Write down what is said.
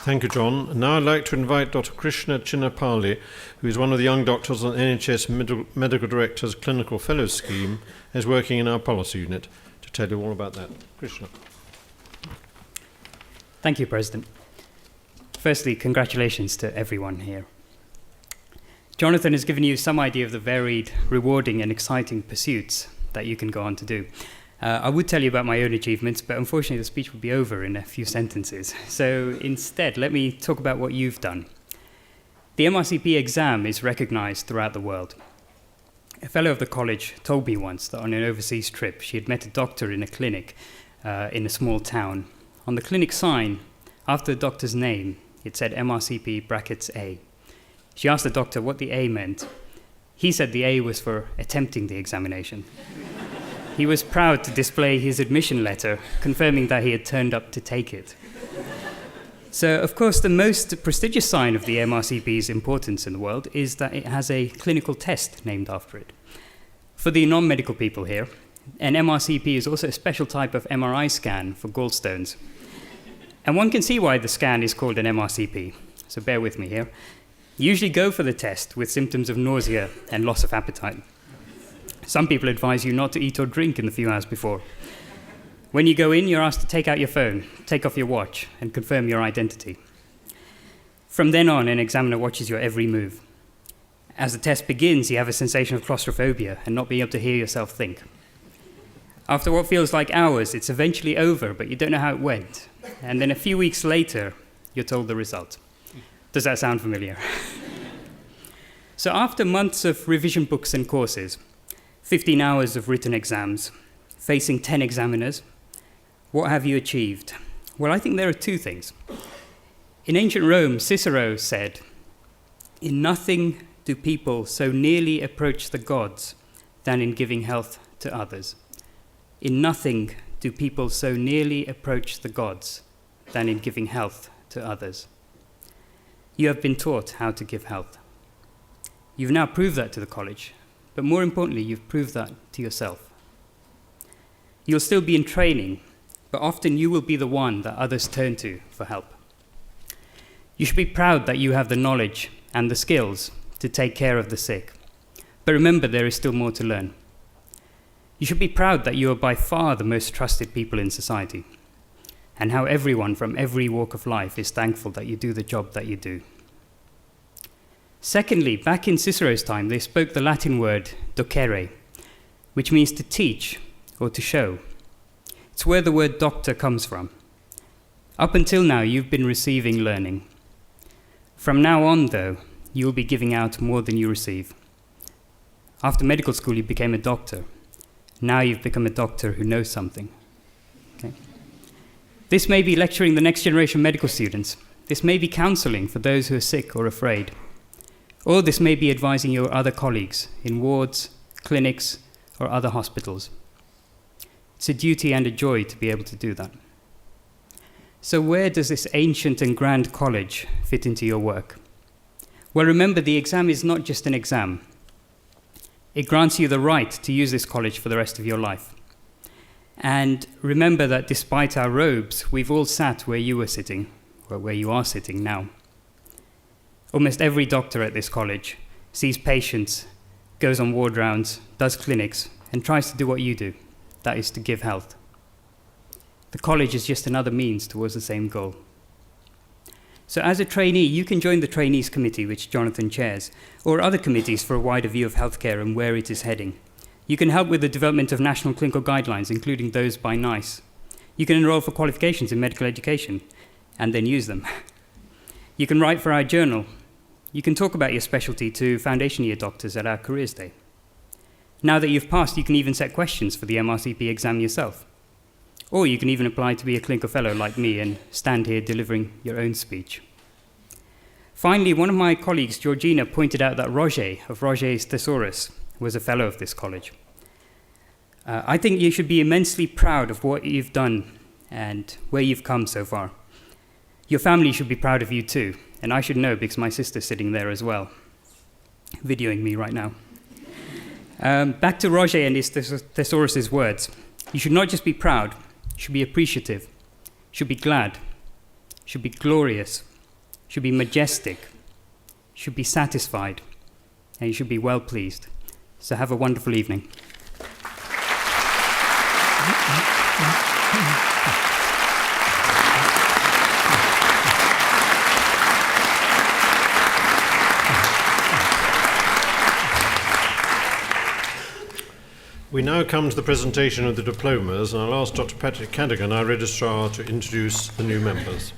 Thank you, John. And now I'd like to invite Dr. Krishna Chinnapalli, who is one of the young doctors on NHS Medical Director's Clinical Fellows Scheme, and is working in our policy unit, to tell you all about that. Krishna. Thank you, President. Firstly, congratulations to everyone here. Jonathan has given you some idea of the varied, rewarding and exciting pursuits that you can go on to do. I would tell you about my own achievements, but unfortunately the speech would be over in a few sentences. So instead, let me talk about what you've done. The MRCP exam is recognized throughout the world. A fellow of the college told me once that on an overseas trip, she had met a doctor in a clinic in a small town. On the clinic sign, after the doctor's name, it said MRCP brackets A. She asked the doctor what the A meant. He said the A was for attempting the examination. He was proud to display his admission letter, confirming that he had turned up to take it. So, of course, the most prestigious sign of the MRCP's importance in the world is that it has a clinical test named after it. For the non-medical people here, an MRCP is also a special type of MRI scan for gallstones. And one can see why the scan is called an MRCP, so bear with me here. You usually go for the test with symptoms of nausea and loss of appetite. Some people advise you not to eat or drink in the few hours before. When you go in, you're asked to take out your phone, take off your watch, and confirm your identity. From then on, an examiner watches your every move. As the test begins, you have a sensation of claustrophobia and not being able to hear yourself think. After what feels like hours, it's eventually over, but you don't know how it went. And then a few weeks later, you're told the result. Does that sound familiar? So after months of revision books and courses, 15 hours of written exams, facing 10 examiners, what have you achieved? Well, I think there are two things. In ancient Rome, Cicero said, "In nothing do people so nearly approach the gods than in giving health to others." In nothing do people so nearly approach the gods than in giving health to others. You have been taught how to give health. You've now proved that to the college. But more importantly, you've proved that to yourself. You'll still be in training, but often you will be the one that others turn to for help. You should be proud that you have the knowledge and the skills to take care of the sick. But remember, there is still more to learn. You should be proud that you are by far the most trusted people in society, and how everyone from every walk of life is thankful that you do the job that you do. Secondly, back in Cicero's time, they spoke the Latin word docere, which means to teach or to show. It's where the word doctor comes from. Up until now, you've been receiving learning. From now on, though, you will be giving out more than you receive. After medical school, you became a doctor. Now you've become a doctor who knows something. Okay? This may be lecturing the next generation of medical students. This may be counseling for those who are sick or afraid. Or this may be advising your other colleagues in wards, clinics, or other hospitals. It's a duty and a joy to be able to do that. So where does this ancient and grand college fit into your work? Well, remember, the exam is not just an exam. It grants you the right to use this college for the rest of your life. And remember that despite our robes, we've all sat where you were sitting, or where you are sitting now. Almost every doctor at this college sees patients, goes on ward rounds, does clinics, and tries to do what you do. That is to give health. The college is just another means towards the same goal. So as a trainee, you can join the Trainees Committee, which Jonathan chairs, or other committees for a wider view of healthcare and where it is heading. You can help with the development of national clinical guidelines, including those by NICE. You can enroll for qualifications in medical education, and then use them. You can write for our journal. You can talk about your specialty to foundation year doctors at our Careers Day. Now that you've passed, you can even set questions for the MRCP exam yourself. Or you can even apply to be a clinical fellow like me and stand here delivering your own speech. Finally, one of my colleagues, Georgina, pointed out that Roger of Roger's Thesaurus was a fellow of this college. I think you should be immensely proud of what you've done and where you've come so far. Your family should be proud of you too, and I should know because my sister's sitting there as well, videoing me right now. Back to Roger and his Thesaurus' words. You should not just be proud, you should be appreciative, should be glad, should be glorious, should be majestic, should be satisfied, and you should be well pleased. So have a wonderful evening. We now come to the presentation of the diplomas, and I'll ask Dr. Patrick Cadogan, our registrar, to introduce the new members.